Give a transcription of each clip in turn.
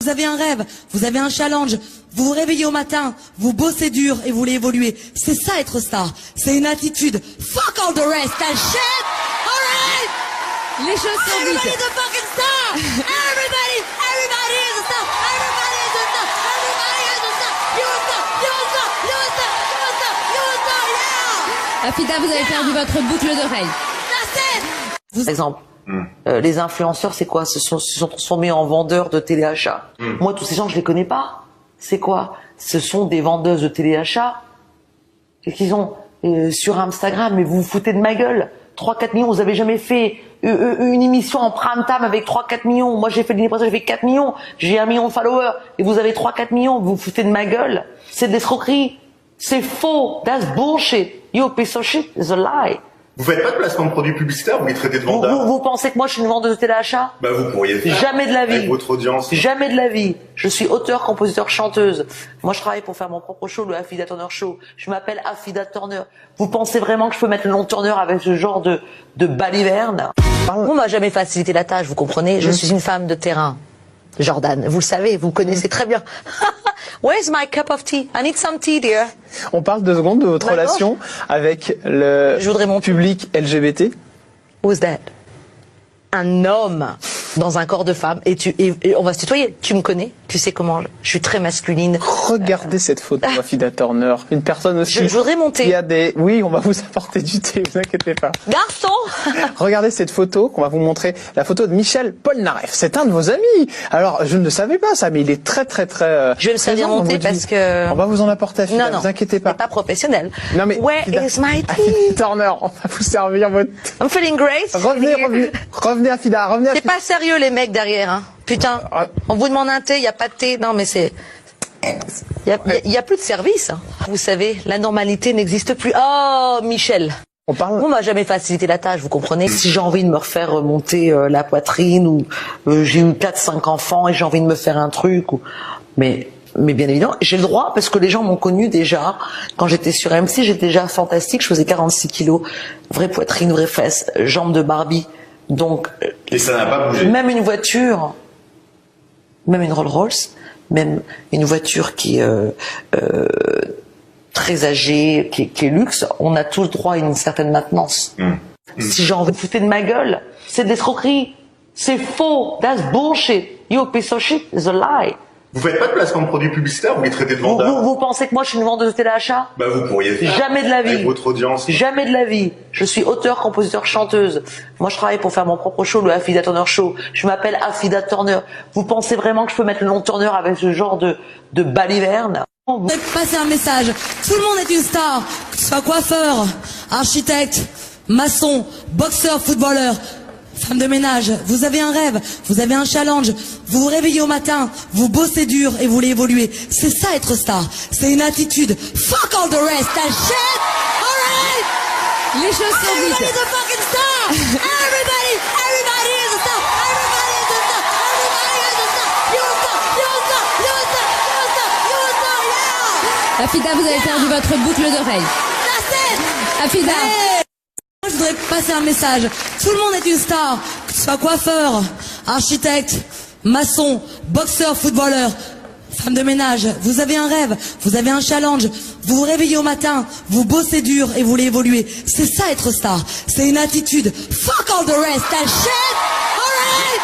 Vous avez un rêve, vous avez un challenge, vous vous réveillez au matin, vous bossez dur et vous voulez évoluer. C'est ça être star, c'est une attitude. Fuck all the rest, that shit! Alright! Les choses sont vides. Everybody's a fucking star! Everybody is a star! Everybody is a star! Everybody is a star! You're a star! You're a star! You're a star! You're a star! You're a star! Yeah! Afida, vous avez perdu votre boucle d'oreille. That's it! Par exemple, les influenceurs, c'est quoi? Se sont transformés en vendeurs de téléachat. Moi, tous ces gens, je les connais pas. C'est quoi? Ce sont des vendeuses de téléachat. Qu'est-ce qu'ils ont sur Instagram? Mais vous vous foutez de ma gueule. 3-4 millions, vous avez jamais fait une émission en prime time avec 3-4 millions. Moi, j'ai fait une émission, j'ai fait 4 millions. J'ai 1 million de followers. Et vous avez 3-4 millions. Vous vous foutez de ma gueule. C'est de l'escroquerie. C'est faux. That's bullshit. You piece of shit is a lie. Vous faites pas de placement de produits publicitaires, vous les traitez de vendeurs. Vous pensez que moi je suis une vendeuse de téléachat? Bah vous pourriez faire. Jamais de la vie. Avec votre audience. Jamais de la vie. Je suis auteur, compositeur, chanteuse. Moi je travaille pour faire mon propre show, le Afida Turner Show. Je m'appelle Afida Turner. Vous pensez vraiment que je peux mettre le nom Turner avec ce genre de baliverne? On m'a jamais facilité la tâche, vous comprenez? Je suis une femme de terrain. Jordan, vous le savez, vous connaissez très bien. Where's my cup of tea? I need some tea, dear. On parle 2 secondes de votre relation avec le public LGBT. Who's that? Un homme dans un corps de femme et on va se tutoyer. Tu me connais, tu sais comment je suis très masculine. Regardez cette photo, Afida Turner, une personne aussi. Je voudrais monter. Il y a oui, on va vous apporter du thé, vous inquiétez pas. Garçon. Regardez cette photo qu'on va vous montrer, la photo de Michel Polnareff. C'est un de vos amis. Alors je ne savais pas ça, mais il est très. Je vais me servir monter parce que. On va vous en apporter, Afida. Non, vous inquiétez pas. C'est pas professionnel. Non mais. Where Afida, is my tea? Afida Turner, on va vous servir votre. I'm feeling great. Revenez, Afida, revenez. C'est pas sérieux les mecs derrière, hein. Putain, on vous demande un thé, il y a pas de thé. Non mais c'est, il y a plus de service. Hein. Vous savez, la normalité n'existe plus. Oh, Michel. On m'a jamais facilité la tâche, vous comprenez? Si j'ai envie de me refaire remonter la poitrine ou j'ai eu 4-5 enfants et j'ai envie de me faire un truc mais bien évidemment, j'ai le droit parce que les gens m'ont connu déjà. Quand j'étais sur MC, j'étais déjà fantastique, je faisais 46 kilos, vraie poitrine, vraie fesse, jambes de Barbie. Donc, et ça n'a pas bougé. Même une voiture, même une Rolls-Royce, même une voiture qui est très âgée, qui est luxe, on a tous le droit à une certaine maintenance. Si j'ai envie de foutre de ma gueule, c'est de l'escroquerie. C'est faux. That's bullshit. You piece of shit is a lie. Vous faites pas de placement de produits publicitaires, vous les traitez de vendeurs. Vous pensez que moi je suis une vendeuse de téléachat? Bah vous pourriez faire. Jamais de la vie. Avec votre audience. Jamais de la vie. Je suis auteur, compositeur, chanteuse. Moi je travaille pour faire mon propre show, le Afida Turner Show. Je m'appelle Afida Turner. Vous pensez vraiment que je peux mettre le nom Turner avec ce genre de baliverne? Vous avez passé un message. Tout le monde est une star. Que ce soit coiffeur, architecte, maçon, boxeur, footballeur, femme de ménage. Vous avez un rêve, vous avez un challenge. Vous vous réveillez au matin, vous bossez dur et vous voulez évoluer. C'est ça être star. C'est une attitude. Fuck all the rest. That shit. Alright. Les choses sont vides. Everybody's a fucking star. Everybody is a star. Everybody is a star. Everybody is a star. You're a star. You're a star. You're a star. You're a star. You're a star. Yeah. Afida, vous avez perdu votre boucle d'oreille. That's it. Afida. Hey. Je voudrais passer un message. Tout le monde est une star. Que ce soit coiffeur, architecte, maçon, boxeur, footballeur, femme de ménage. Vous avez un rêve, vous avez un challenge. Vous vous réveillez au matin, vous bossez dur et vous voulez évoluer. C'est ça être star. C'est une attitude. Fuck all the rest. That shit. Alright.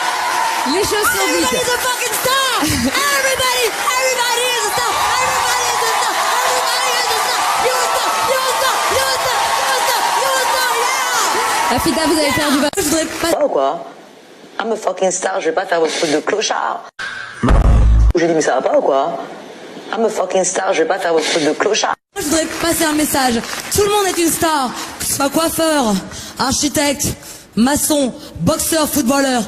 Les choses sont vides. Everybody's a fucking star. Everybody is a star. Everybody is a star. Everybody is a star. You're a star. You're a star. You're a star. You're a star. You're a star. Yeah. Afida, vous avez perdu votre... Je voudrais pas... Pas ou quoi? I'm a fucking star, je vais pas faire votre truc de clochard. J'ai dit mais ça va pas ou quoi? I'm a fucking star, je vais pas faire votre truc de clochard. Je voudrais passer un message. Tout le monde est une star. Que ce soit coiffeur, architecte, maçon, boxeur, footballeur,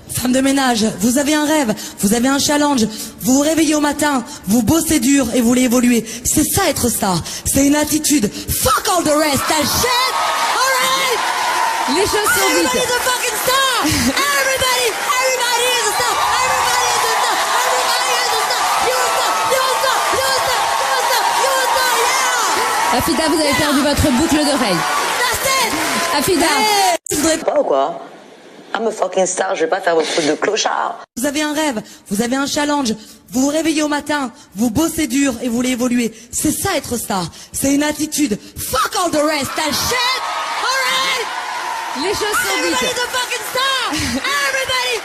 femme de ménage. Vous avez un rêve, vous avez un challenge. Vous vous réveillez au matin, vous bossez dur et vous voulez évoluer. C'est ça être star. C'est une attitude. Fuck all the rest. That shit. Alright. Les choses sont vides. Everybody's a fucking star. Everybody is a star. Everybody is a star. Everybody is a star. You're a star. You're a star. You're a star. You're a star. You're a star. Yeah. Afida, vous avez perdu votre boucle d'oreille. That's it. Afida. Hey. Je voudrais Pas ou quoi? I'm a fucking star, je vais pas faire votre truc de clochard. Vous avez un rêve, vous avez un challenge, vous vous réveillez au matin, vous bossez dur et vous voulez évoluer. C'est ça être star, c'est une attitude. Fuck all the rest, that shit! Alright! Les choses sont Everybody's dites. a fucking star! Everybody is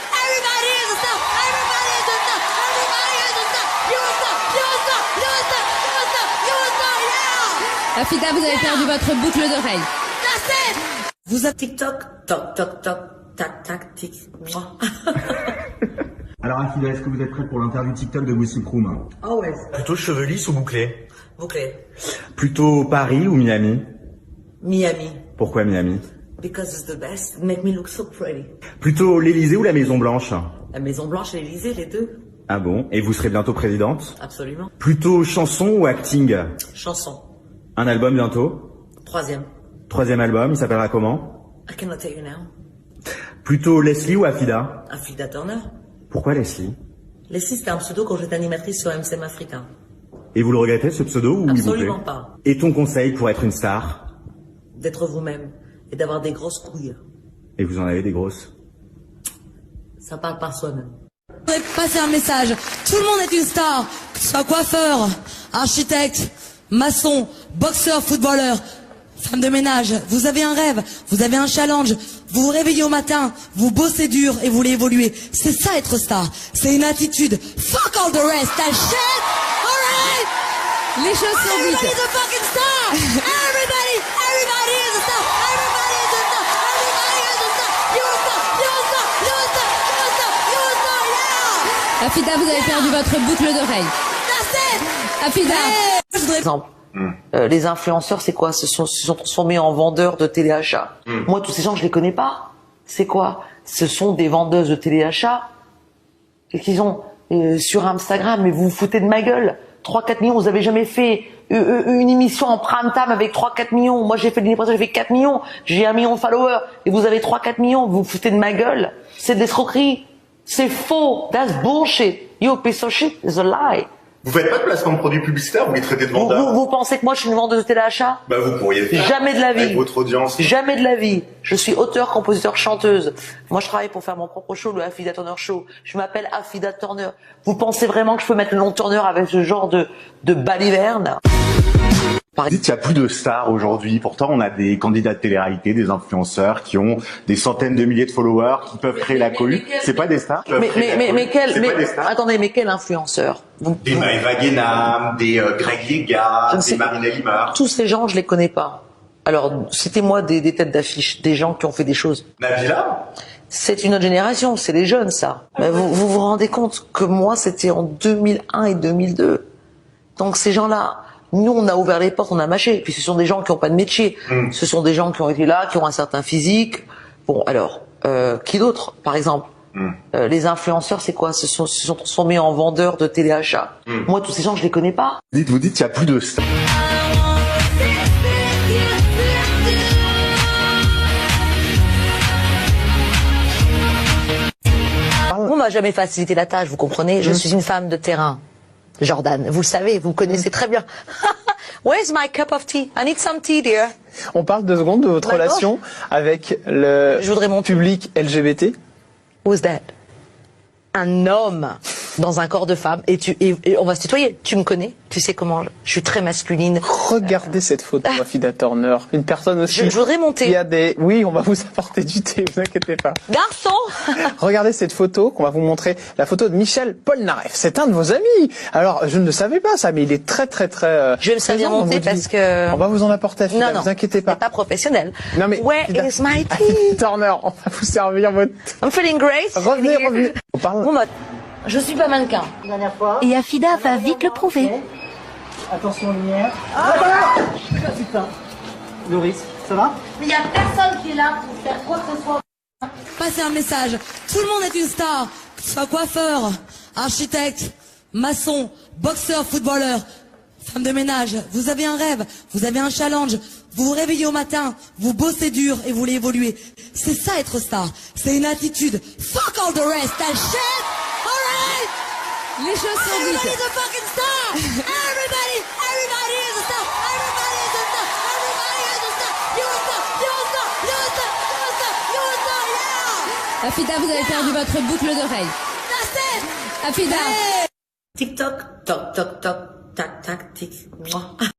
a star! Everybody is a star! Everybody is a star! You're a star! You're a star! You're a star! You're a star! You're a star! Yeah! Afida, vous avez perdu votre boucle d'oreille. That's it! Vous avez TikTok, toc, toc, toc, tac, tac, tic. Mouah. Alors Afida, est-ce que vous êtes prête pour l'interview TikTok de Gossip Room? Always. Plutôt cheveux lisses ou bouclés? Bouclé. Plutôt Paris ou Miami? Miami. Pourquoi Miami? Because it's the best. Make me look so pretty. Plutôt l'Élysée ou la Maison Blanche? La Maison Blanche et l'Élysée, les deux. Ah bon? Et vous serez bientôt présidente? Absolument. Plutôt chanson ou acting? Chanson. Un album bientôt? 3e. 3e album, il s'appellera comment? I cannot tell you now. Plutôt Leslie ou Afida? Afida Turner. Pourquoi Leslie? Leslie, c'était un pseudo quand j'étais animatrice sur MCM Africain. Et vous le regrettez ce pseudo ou il vous plaît? Absolument pas. Et ton conseil pour être une star? D'être vous-même et d'avoir des grosses couilles. Et vous en avez des grosses? Ça parle par soi-même. Je voudrais passer un message. Tout le monde est une star. Que ce soit coiffeur, architecte, maçon, boxeur, footballeur, femme de ménage. Vous avez un rêve, vous avez un challenge. Vous vous réveillez au matin, vous bossez dur et vous voulez évoluer. C'est ça être star. C'est une attitude. Fuck all the rest. That shit. Alright. Les choses sont Everybody's dites. a fucking star. Everybody is a star. Everybody is a star. Everybody is a star. You're a star. You're a star. You're a star. You're a star. You're a star. Yeah. Afida, vous avez perdu votre boucle d'oreille. That's it. Afida. Je voudrais Exemple. Les influenceurs, c'est quoi? Se sont transformés en vendeurs de téléachat. Moi, tous ces gens, je les connais pas. C'est quoi? Ce sont des vendeuses de téléachat et qu'ils ont sur Instagram. Mais vous vous foutez de ma gueule. 3-4 millions, vous avez jamais fait une émission en prime time avec 3-4 millions. Moi, j'ai fait une émission, j'ai fait 4 millions. J'ai 1 million de followers. Et vous avez 3-4 millions. Vous vous foutez de ma gueule. C'est de l'escroquerie. C'est faux. That's bullshit. You piece of shit is a lie. Vous faites pas de placement de produits publicitaires, vous les traitez de vendeurs? Vous pensez que moi, je suis une vendeuse de téléachat? Bah vous pourriez faire. Jamais de la vie. Avec votre audience. Jamais de la vie. Je suis auteur, compositeur, chanteuse. Moi, je travaille pour faire mon propre show, le Afida Turner Show. Je m'appelle Afida Turner. Vous pensez vraiment que je peux mettre le nom Turner avec ce genre de baliverne? Vous dites qu'il n'y a plus de stars aujourd'hui. Pourtant, on a des candidats de télé-réalité, des influenceurs qui ont des centaines de milliers de followers, qui peuvent créer la cohue. C'est pas des stars? Attendez, mais quel influenceur? Des Maëva Guénam, des Greg Léga, des Marina Limar. Tous ces gens, je les connais pas. Alors, citez-moi des têtes d'affiche, des gens qui ont fait des choses. Nabila? C'est une autre génération, c'est les jeunes, ça. Mais vous vous rendez compte que moi, c'était en 2001 et 2002. Donc, ces gens-là, nous, on a ouvert les portes, on a mâché. Puis ce sont des gens qui n'ont pas de métier. Ce sont des gens qui ont été là, qui ont un certain physique. Bon, alors, qui d'autre, par exemple? Les influenceurs, c'est quoi? Se sont transformés en vendeurs de téléachat. Moi, tous ces gens, je les connais pas. Vous dites qu'il n'y a plus de stars. On m'a jamais facilité la tâche, vous comprenez? Je suis une femme de terrain. Jordan, vous le savez, vous connaissez très bien. Where's my cup of tea? I need some tea, dear. On parle 2 secondes de votre D'accord. relation avec le Je voudrais mon public LGBT. Who's that? Un homme dans un corps de femme. Et on va se tutoyer. Tu me connais? Tu sais comment je suis très masculine. Regardez cette photo, Afida Turner. Une personne aussi. Je voudrais monter. Il y a des... Oui, on va vous apporter du thé, vous inquiétez pas. Garçon! Regardez cette photo qu'on va vous montrer. La photo de Michel Polnareff. C'est un de vos amis. Alors, je ne savais pas ça, mais il est très, très, très... Je vais me servir présent dans mon thé votre vie. parce que... On va vous en apporter, Afida, Non, vous inquiétez pas. c'est pas professionnel. Non, mais... Where Afida- is my Afida tea? Turner, on va vous servir votre... I'm feeling great. Revenez. On parle... Bon, bah, je suis pas mannequin. Et Afida va vite le prouver. Attention, lumière. Putain. Loris, ça va? Mais il y a personne qui est là pour faire quoi que ce soit. passer un message. Tout le monde est une star. Que ce soit coiffeur, architecte, maçon, boxeur, footballeur, femme de ménage. Vous avez un rêve, vous avez un challenge. Vous vous réveillez au matin, vous bossez dur et vous voulez évoluer. C'est ça être star. C'est une attitude. Fuck all the rest. That shit. Alright. Les choses sont dites. Everybody's a fucking star. Everybody is a star. Everybody is a star. Everybody is a star. You're a star. You're a star. You're a star. You're a star. You're a star. Yeah. Afida, vous avez perdu votre boucle d'oreille. Afida. TikTok, toc, toc, toc, tac, tac, tic.